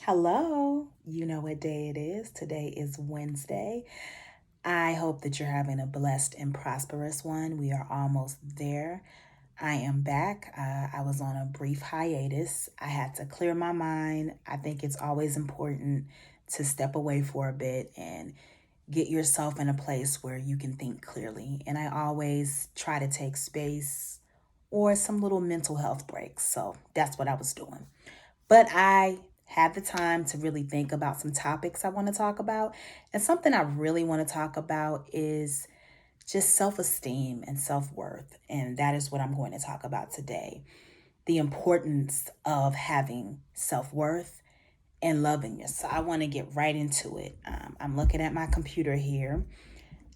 Hello, you know what day it is. Today is Wednesday. I hope that you're having a blessed and prosperous one. We are almost there. I am back. I was on a brief hiatus. I had to clear my mind. I think it's always important to step away for a bit and get yourself in a place where you can think clearly. And I always try to take space or some little mental health breaks. So that's what I was doing. But I had the time to really think about some topics I want to talk about. And something I really want to talk about is just self esteem and self worth. And that is what I'm going to talk about today: the importance of having self worth and loving yourself. I want to get right into it. I'm looking at my computer here.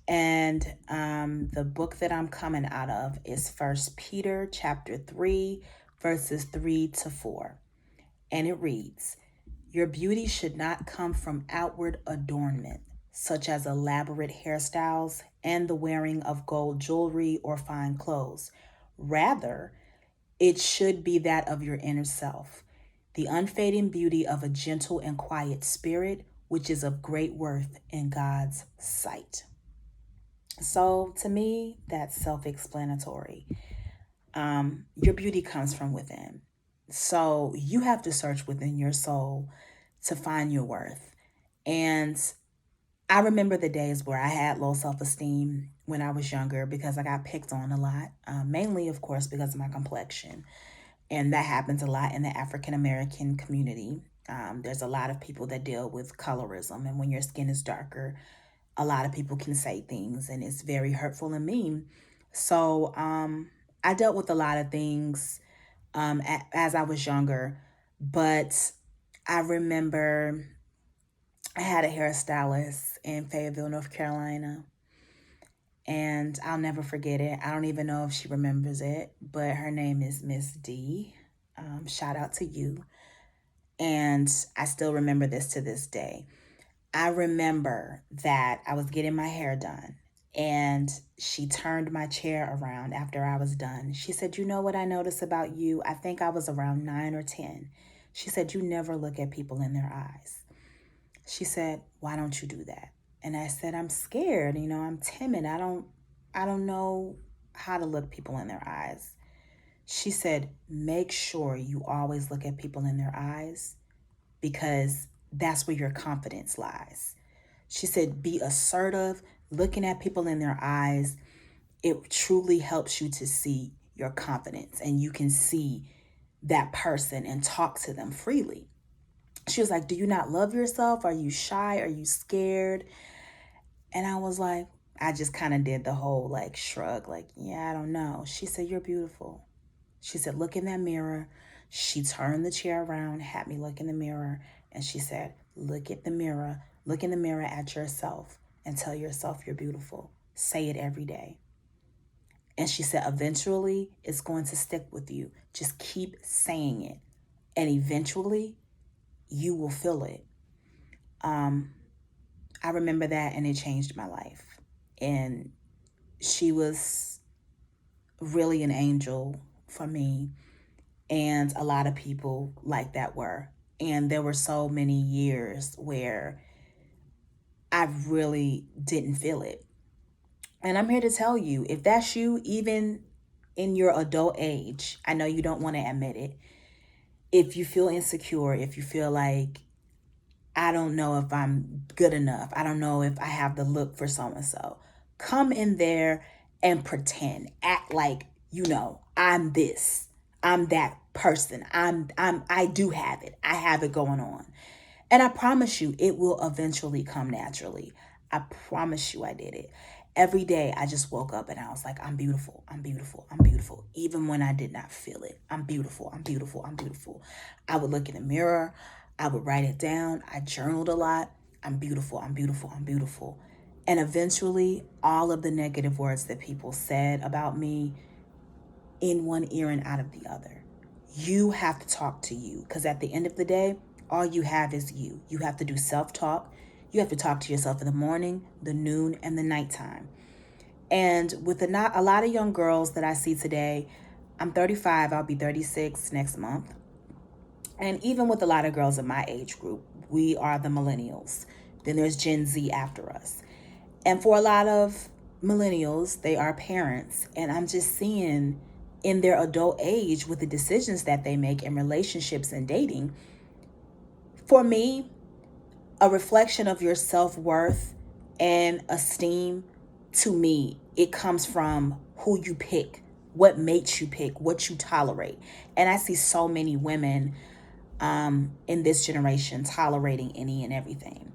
And the book that I'm coming out of is First Peter chapter 3, verses 3 to 4. And it reads, "Your beauty should not come from outward adornment, such as elaborate hairstyles and the wearing of gold jewelry or fine clothes. Rather, it should be that of your inner self, the unfading beauty of a gentle and quiet spirit, which is of great worth in God's sight." So, to me, that's self explanatory. Your beauty comes from within. So you have to search within your soul to find your worth. And I remember the days where I had low self esteem when I was younger because I got picked on a lot, mainly, of course, because of my complexion. And that happens a lot in the African American community. There's a lot of people that deal with colorism. And when your skin is darker, a lot of people can say things and it's very hurtful and mean. So I dealt with a lot of things as I was younger. But I remember I had a hairstylist in Fayetteville, North Carolina, and I'll never forget it. I don't even know if she remembers it, but her name is Miss D. Shout out to you. And I still remember this to this day. I remember that I was getting my hair done and she turned my chair around after I was done. She said, "You know what I noticed about you? I think I was around 9 or 10." She said, "You never look at people in their eyes." She said, "Why don't you do that?" And I said, "I'm scared, I'm timid. I don't know how to look people in their eyes." She said, "Make sure you always look at people in their eyes because that's where your confidence lies." She said, "Be assertive, looking at people in their eyes. It truly helps you to see your confidence and you can see that person and talk to them freely." She was like, "Do you not love yourself? Are you shy? Are you scared?" And I was like, I just kind of did the whole like shrug, like, "Yeah, I don't know." She said, "You're beautiful." She said, "Look in that mirror." She turned the chair around, had me look in the mirror, and she said, look in the mirror at yourself and tell yourself you're beautiful. Say it every day." And she said, "Eventually, it's going to stick with you. Just keep saying it. And eventually, you will feel it." Um, I remember that and it changed my life. And she was really an angel for me. And a lot of people like that were. And there were so many years where I really didn't feel it. And I'm here to tell you, if that's you, even in your adult age, I know you don't want to admit it. If you feel insecure, if you feel like, "I don't know if I'm good enough, I don't know if I have the look for so and so," come in there and pretend, act like, "I'm this, I'm that person, I do have it, I have it going on." And I promise you, it will eventually come naturally. I promise you I did it. Every day I just woke up and I was like, "I'm beautiful, I'm beautiful, I'm beautiful." Even when I did not feel it, "I'm beautiful, I'm beautiful, I'm beautiful." I would look in the mirror, I would write it down. I journaled a lot. "I'm beautiful, I'm beautiful, I'm beautiful." And eventually, all of the negative words that people said about me, in one ear and out of the other. You have to talk to you because at the end of the day, all you have is you. You have to do self talk. You have to talk to yourself in the morning, the noon, and the nighttime. And with not a lot of young girls that I see today, I'm 35, I'll be 36 next month. And even with a lot of girls in my age group, we are the millennials. Then there's Gen Z after us. And for a lot of millennials, they are parents. And I'm just seeing in their adult age with the decisions that they make in relationships and dating, for me, a reflection of your self-worth and esteem, to me, it comes from who you pick, what mates you pick, what you tolerate. And I see so many women in this generation tolerating any and everything.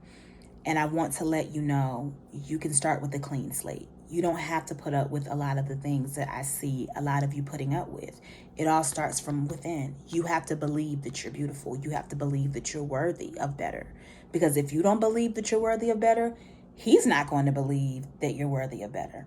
And I want to let you know, you can start with a clean slate. You don't have to put up with a lot of the things that I see a lot of you putting up with. It all starts from within. You have to believe that you're beautiful. You have to believe that you're worthy of better. Because if you don't believe that you're worthy of better, he's not going to believe that you're worthy of better.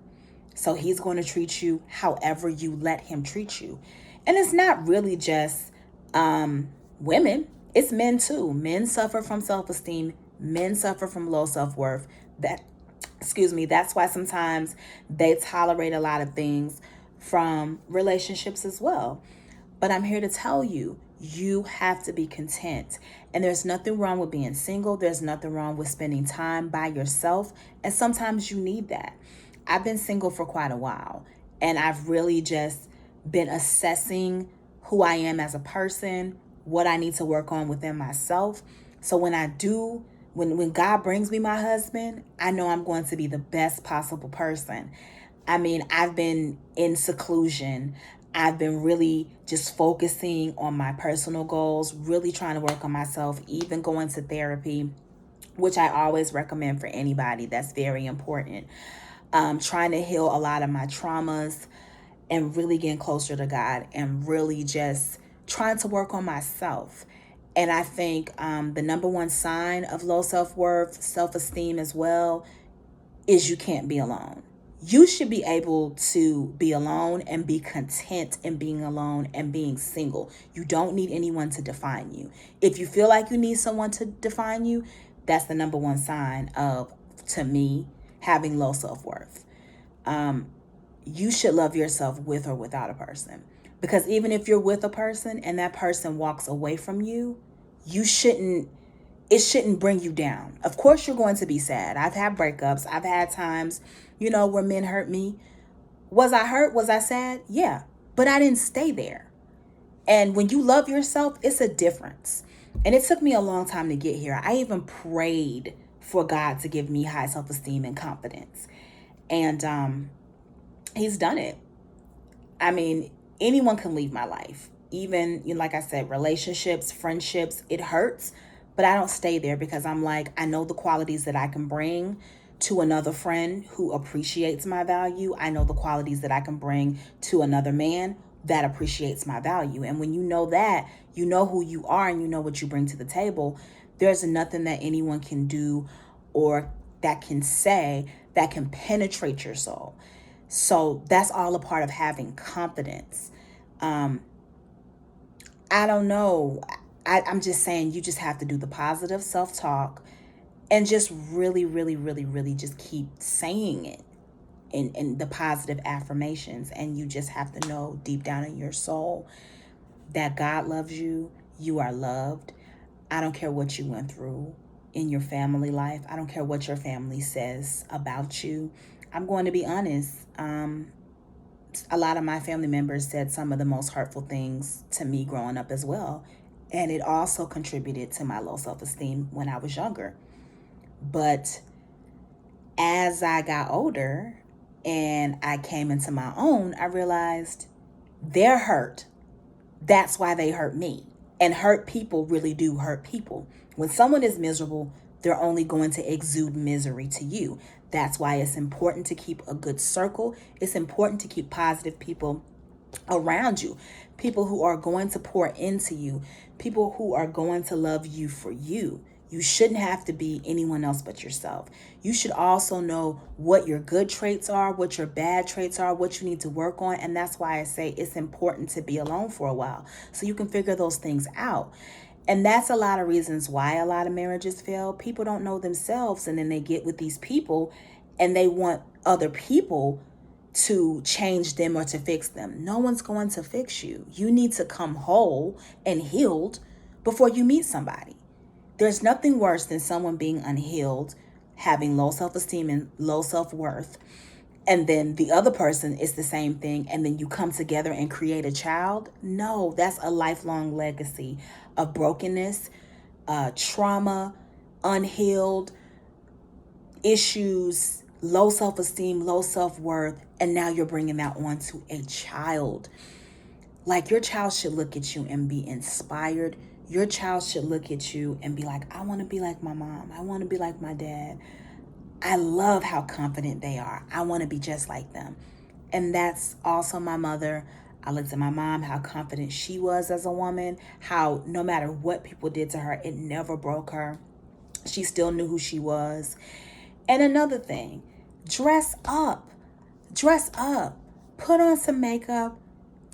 So he's going to treat you however you let him treat you. And it's not really just women, it's men too. Men suffer from self-esteem. Men suffer from low self-worth. That's why sometimes they tolerate a lot of things from relationships as well. But I'm here to tell you, you have to be content. And there's nothing wrong with being single. There's nothing wrong with spending time by yourself. And sometimes you need that. I've been single for quite a while, and I've really just been assessing who I am as a person, what I need to work on within myself. So when God brings me my husband, I know I'm going to be the best possible person. I mean, I've been in seclusion. I've been really just focusing on my personal goals, really trying to work on myself, even going to therapy, which I always recommend for anybody. That's very important. Trying to heal a lot of my traumas and really getting closer to God and really just trying to work on myself. And I think the number one sign of low self-worth, self-esteem as well, is you can't be alone. You should be able to be alone and be content in being alone and being single. You don't need anyone to define you. If you feel like you need someone to define you, that's the number one sign of, to me, having low self-worth. You should love yourself with or without a person. Because even if you're with a person and that person walks away from you, it shouldn't bring you down. Of course, you're going to be sad. I've had breakups. I've had times, where men hurt me. Was I hurt? Was I sad? Yeah. But I didn't stay there. And when you love yourself, it's a difference. And it took me a long time to get here. I even prayed for God to give me high self-esteem and confidence. And he's done it. I mean, anyone can leave my life. Even, like I said, relationships, friendships, it hurts. But I don't stay there because I'm like, I know the qualities that I can bring to another friend who appreciates my value. I know the qualities that I can bring to another man that appreciates my value. And when you know that, you know who you are and you know what you bring to the table, there's nothing that anyone can do or that can say that can penetrate your soul. So that's all a part of having confidence. I don't know. I'm just saying you just have to do the positive self-talk and just really, really, really, really just keep saying it in the positive affirmations. And you just have to know deep down in your soul that God loves you. You are loved. I don't care what you went through in your family life. I don't care what your family says about you. I'm going to be honest. A lot of my family members said some of the most hurtful things to me growing up as well. And it also contributed to my low self-esteem when I was younger. But as I got older and I came into my own, I realized they're hurt. That's why they hurt me. And hurt people really do hurt people. When someone is miserable, they're only going to exude misery to you. That's why it's important to keep a good circle. It's important to keep positive people around you. People who are going to pour into you. People who are going to love you for you. You shouldn't have to be anyone else but yourself. You should also know what your good traits are, what your bad traits are, what you need to work on. And that's why I say it's important to be alone for a while so you can figure those things out. And that's a lot of reasons why a lot of marriages fail. People don't know themselves, and then they get with these people and they want other people to change them or to fix them. No one's going to fix you. You need to come whole and healed before you meet somebody. There's nothing worse than someone being unhealed, having low self-esteem and low self-worth, and then the other person is the same thing, and then you come together and create a child. No, that's a lifelong legacy of brokenness, trauma, unhealed issues, low self-esteem, low self-worth, and now you're bringing that onto a child. Like, your child should look at you and be inspired. Your child should look at you and be like, I want to be like my mom. I want to be like my dad. I love how confident they are. I want to be just like them. And that's also my mother. I looked at my mom, how confident she was as a woman, how no matter what people did to her, it never broke her. She still knew who she was. And another thing, dress up. Dress up. Put on some makeup.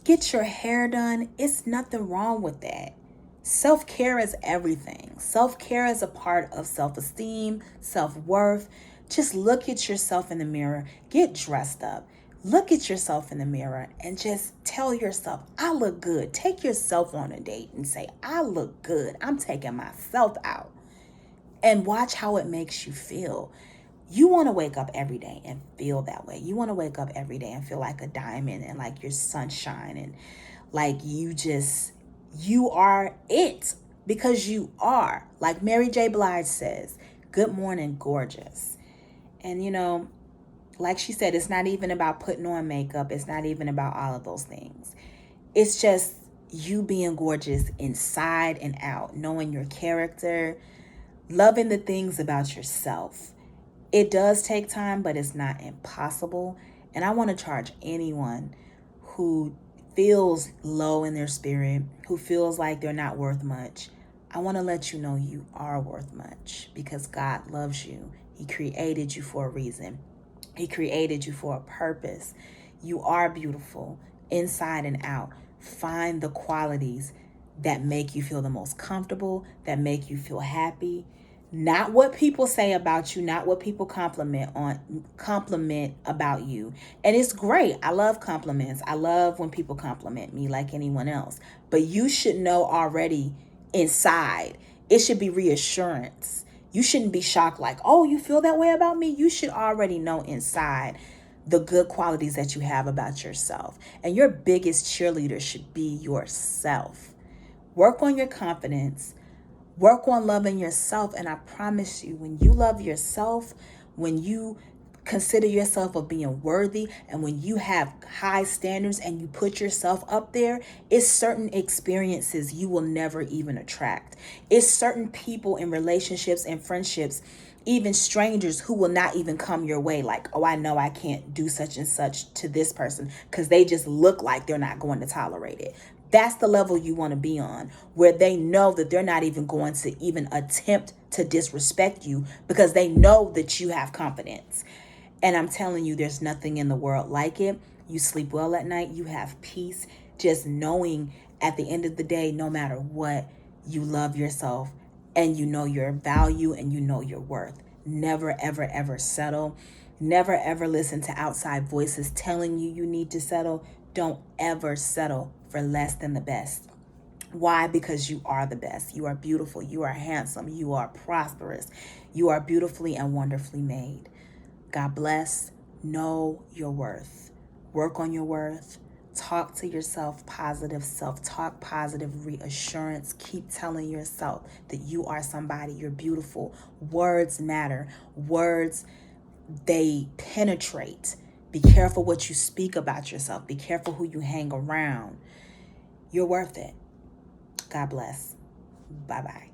Get your hair done. It's nothing wrong with that. Self-care is everything. Self-care is a part of self-esteem, self-worth. Just look at yourself in the mirror. Get dressed up. Look at yourself in the mirror and just tell yourself, I look good. Take yourself on a date and say, I look good. I'm taking myself out. And watch how it makes you feel. You want to wake up every day and feel that way. You want to wake up every day and feel like a diamond and like you're sunshine and like you are it, because you are. Like Mary J. Blige says, good morning, gorgeous. And like she said, it's not even about putting on makeup. It's not even about all of those things. It's just you being gorgeous inside and out, knowing your character, loving the things about yourself. It does take time, but it's not impossible. And I want to charge anyone who feels low in their spirit, who feels like they're not worth much. I want to let you know you are worth much, because God loves you. He created you for a reason. He created you for a purpose. You are beautiful inside and out. Find the qualities that make you feel the most comfortable, that make you feel happy. Not what people say about you, not what people compliment about you. And it's great. I love compliments. I love when people compliment me like anyone else. But you should know already inside. It should be reassurance. You shouldn't be shocked like, oh, you feel that way about me? You should already know inside the good qualities that you have about yourself. And your biggest cheerleader should be yourself. Work on your confidence. Work on loving yourself, and I promise you, when you love yourself, when you consider yourself of being worthy, and when you have high standards and you put yourself up there, it's certain experiences you will never even attract. It's certain people in relationships and friendships, even strangers, who will not even come your way. Like, oh, I know I can't do such and such to this person because they just look like they're not going to tolerate it. That's the level you want to be on, where they know that they're not even going to even attempt to disrespect you because they know that you have confidence. And I'm telling you, there's nothing in the world like it. You sleep well at night. You have peace, just knowing at the end of the day, no matter what, you love yourself and you know your value and you know your worth. Never, ever, ever settle. Never, ever listen to outside voices telling you you need to settle. Don't ever settle for less than the best. Why? Because you are the best. You are beautiful. You are handsome. You are prosperous. You are beautifully and wonderfully made. God bless. Know your worth. Work on your worth. Talk to yourself positive self-talk, positive reassurance. Keep telling yourself that you are somebody. You're beautiful. Words matter. Words, they penetrate. Be careful what you speak about yourself. Be careful who you hang around. You're worth it. God bless. Bye-bye.